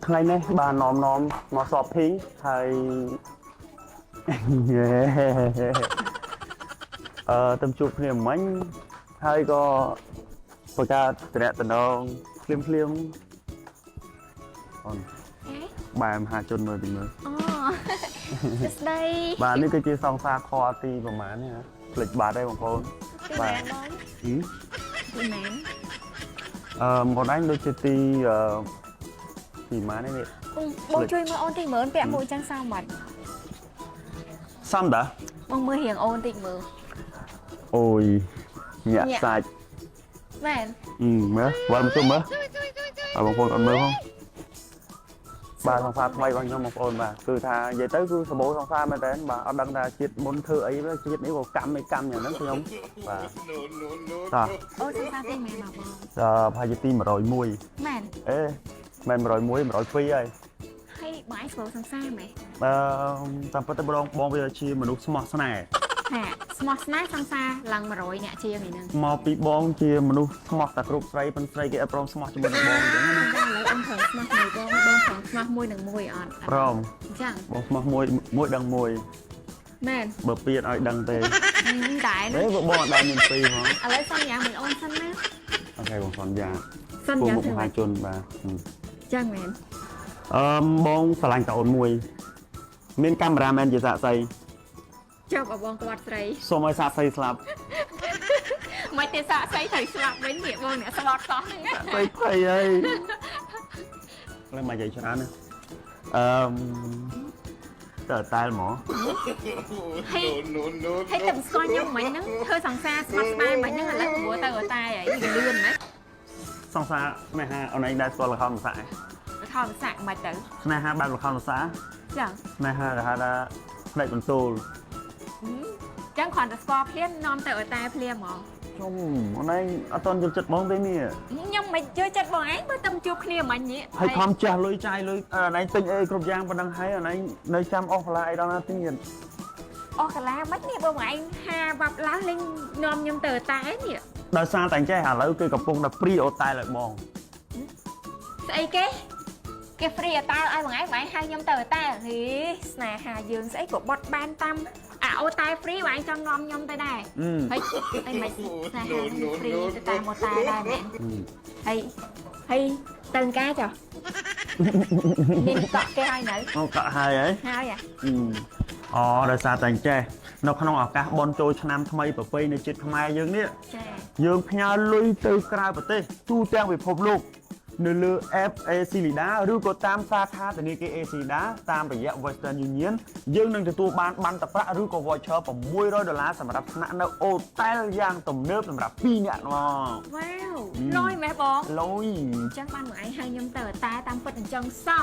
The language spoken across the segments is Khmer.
ថ្ងៃនេះបាននាំមកសອບភីងហើយទៅជួបគ្នាមិញហើយក៏បង្កើតតំណតំណងភ្លាមអូនបែមហាជនមើលទីមើលអូស្ដីបាទនេះគឺជាសង្សារខទីប្រហែលនេះណាផ្លេចបាត់ហើយបងប្អូនបាទទីមែនបងឯងដូចជាទីម៉ានេះបងជួយមើលអូនតិចមើលពាក់មួយចឹងសោះមិនសំតាបងមើលរៀងអូនតិចមើលអូយញាក់សាច់មែនមើលវល់មកជុំមើលឲ្យបងប្អូនអត់មើលផងបាទសង្សារថ្មីរបស់ខ្ញុំបងប្អូនបាទគឺថានិយាយទៅគឺសម្បូរសង្សារមែនតើបាទអត់ដឹងថាជាតិមុនធ្វើអីជាតិនេះក៏កម្មយ៉ាងហ្នឹងខ្ញុំបាទតោះអូសង្សារទីមែនបងប្រហែលជាទី101មែនអេមែន101 102ហើយហើយបងឯងស្គាល់សង្សារមែនតាមពិតទៅបងវាជាមនុស្សស្មោះស្នេហ៍ហាស្មោះស្នេហ៍សង្សារឡើង100អ្នកជាងនេះហ្នឹងមកពីបងជាមនុស្សស្មោះតែគ្រប់ស្រីប៉ុន្តែស្រីគេអត់ព្រមស្មោះជាមួយនឹងបងអញ្ចឹងណាឥឡូវអូនព្រមស្មោះមួយបងព្រមស្មោះមួយនឹងមួយអត់ព្រមអញ្ចឹងបងស្មោះមួយដឹងមួយមែនបើពីអត់ឲ្យដឹងទេតែទេបងអត់ដែរមានពីរហ្មងឥឡូវសន្យាមួយអូនសិនណាអូខេបងសន្យាមុខមហាជនបាទចឹងមែនបងឆ្លាញ់តអូនមួយមានកាមេរ៉ាមែនជាសាក់សីចប់ឲ្យបងគាត់ស្រីសូមឲ្យសាក់សីស្លាប់មិនទេសាក់សីត្រូវស្លាប់វិញនេះបងអ្នកស្លត់សោះហ្នឹងភ័យហើយឡើយមកនិយាយច្រើនណាតែហ្មងហើយតែស្គាល់ខ្ញុំមិញហ្នឹងធ្វើសង្សារស្មាត់ស្បែមិញហ្នឹងឥឡូវព្រោះទៅតែហើយលឿនណាសង្សារស្នេហាអូនឯងដែរស្គាល់ល្ខោនភាសាល្ខោនភាសាមិនទៅស្នេហាបែបល្ខោនភាសាចឹងស្នេហាគេហៅថាផ្នែកបន្ទូលចឹងគ្រាន់តែស្គាល់ភ្លាមនាំទៅតែភ្លាមហ្មងខ្ញុំអូនឯងអត់តន់យកចិត្តបងទេនេះខ្ញុំមិនយកចិត្តបងឯងបើតែជួបគ្នាមិញនេះហើយខំចាស់លុយចាយលុយអូនឯងទិញអីគ្រប់យ៉ាងប៉ុណ្ណឹងហើយអូនឯងនៅចាំអស់កន្លះអីដល់ណាទៀតអស់កន្លះមិននេះបងឯងហាបាប់ឡើងលេងនាំខ្ញុំទៅតែនេះដោយសារតែចេះឥឡូវគឺកំពុងតែព្រីអូតែឲ្យបងស្អីគេហ្វ្រីអតាឲ្យបងឯងហៅខ្ញុំទៅតែហីស្នេហាយើងស្អីក៏បត់បានតាមអូតែហ្វ្រីបងឯងចង់នាំខ្ញុំទៅដែរហើយអីមិនស្នេហាហ្វ្រីទៅតាមអូតែដែរមែនហើយទៅកាចុះមានកក់គេហើយនៅអូកក់ហើយអូដោយសារតែចេះនៅក្នុងឱកាសបុណ្យចូលឆ្នាំថ្មីប្រពៃណីជាតិខ្មែរយើងនេះយើងផ្ញើលុយទៅក្រៅប្រទេសទូទាំងពិភពលោកនៅលើ app Aclida ឬក៏តាមសាខាធនាគារ Aclida តាមរយៈ Western Union យើងនឹងទទួលបានប័ណ្ណប្រាក់ឬក៏ voucher $600សម្រាប់ស្នាក់នៅអូតែលយ៉ាងទំនើបសម្រាប់2នាក់ហ្មងវ៉ាវលុយម៉ែបងលុយអញ្ចឹងបានបងឯងហៅខ្ញុំទៅតែតាមពិតអញ្ចឹងសោះ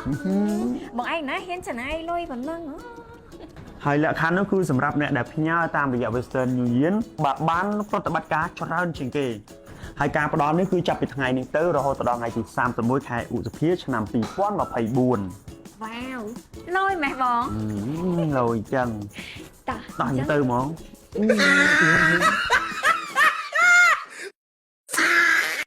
បងឯងណាហ៊ានចំណាយលុយប៉ុណ្ណឹងហើយលក្ខខណ្ឌនោះគឺសម្រាប់អ្នកដែលផ្ញើតាមរយៈ Western Union បានប្រតិបត្តិការច្រើនជាងគេហើយការផ្ដល់នេះគឺចាប់ពីថ្ងៃនេះទៅរហូតដល់ថ្ងៃទី31ខែឧសភាឆ្នាំ2024វ៉ាវលុយម៉េះបងលុយចឹងតោះទៅហ្មង